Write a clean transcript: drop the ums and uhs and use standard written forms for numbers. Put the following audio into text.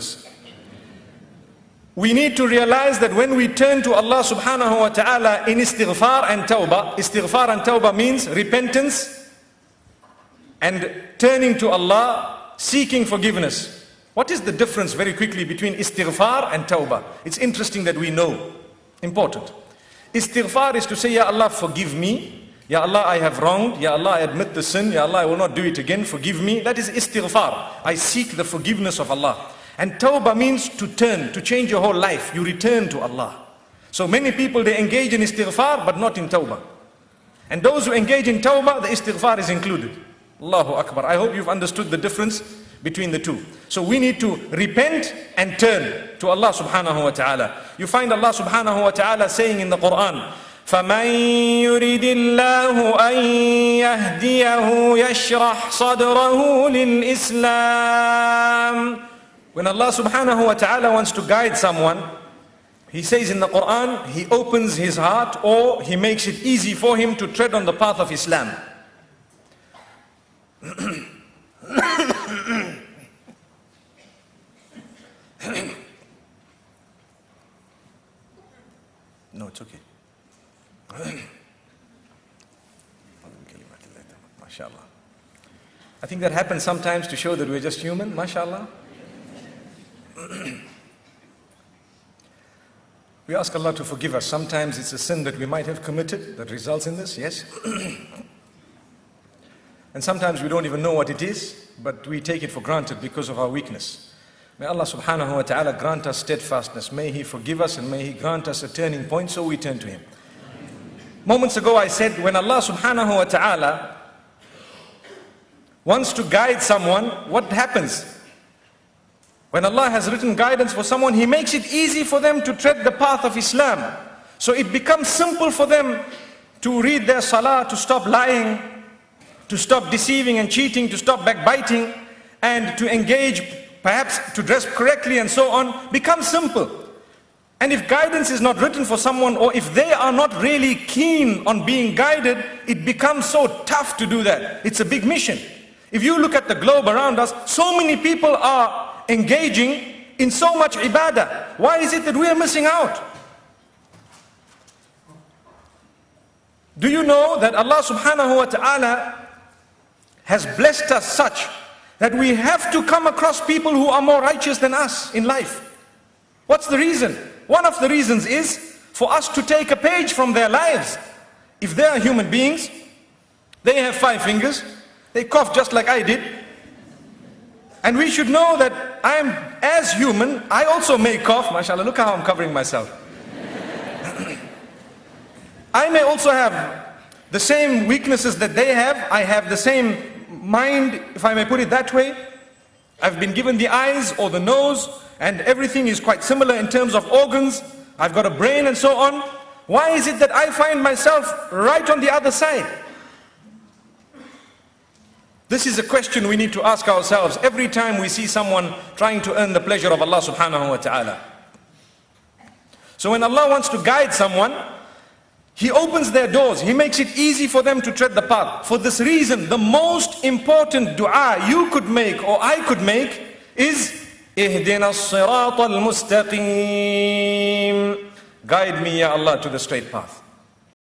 this. We need to realize that when we turn to Allah subhanahu wa ta'ala in istighfar and tawbah means repentance and turning to Allah, seeking forgiveness. What is the difference very quickly between istighfar and tawbah? It's interesting that we know. Important. Istighfar is to say, Ya Allah, forgive me. Ya Allah, I have wronged. Ya Allah, I admit the sin. Ya Allah, I will not do it again. Forgive me. That is istighfar. I seek the forgiveness of Allah. And tawbah means to turn, to change your whole life. You return to Allah. So many people, they engage in istighfar, but not in tawbah. And those who engage in tawbah, the istighfar is included. Allahu Akbar. I hope you've understood the difference between the two. So we need to repent and turn to Allah subhanahu wa ta'ala. You find Allah subhanahu wa ta'ala saying in the Quran, فَمَنْ يُرِدِ اللَّهُ أَنْ يَهْدِيَهُ يَشْرَحْ صَدْرَهُ لِلْإِسْلَامِ. When Allah subhanahu wa ta'ala wants to guide someone, He says in the Quran, He opens his heart, or He makes it easy for him to tread on the path of Islam. No, it's okay. MashaAllah. I think that happens sometimes to show that we're just human, MashaAllah. We ask Allah to forgive us. Sometimes it's a sin that we might have committed that results in this, yes. And sometimes we don't even know what it is, but we take it for granted because of our weakness. May Allah subhanahu wa ta'ala grant us steadfastness. May He forgive us and may He grant us a turning point so we turn to Him. Moments ago I said, when Allah subhanahu wa ta'ala wants to guide someone, what happens? When Allah has written guidance for someone, He makes it easy for them to tread the path of Islam. So it becomes simple for them to read their salah, to stop lying, to stop deceiving and cheating, to stop backbiting, and to engage, perhaps to dress correctly and so on, becomes simple. And if guidance is not written for someone, or if they are not really keen on being guided, it becomes so tough to do that. It's a big mission. If you look at the globe around us, so many people are engaging in so much ibadah. Why is it that we are missing out? Do you know that Allah subhanahu wa ta'ala has blessed us such that we have to come across people who are more righteous than us in life? What's the reason? One of the reasons is for us to take a page from their lives. If they are human beings, they have 5 fingers, they cough just like I did, and we should know that I am as human, I also may cough. MashaAllah, look how I'm covering myself. I may also have the same weaknesses that they have. I have the same mind, if I may put it that way. I've been given the eyes or the nose, and everything is quite similar in terms of organs. I've got a brain and so on. Why is it that I find myself right on the other side? This is a question we need to ask ourselves every time we see someone trying to earn the pleasure of Allah subhanahu wa ta'ala. So when Allah wants to guide someone, He opens their doors. He makes it easy for them to tread the path. For this reason, the most important dua you could make or I could make is اهدنا الصراط المستقيم. Guide me, Ya Allah, to the straight path.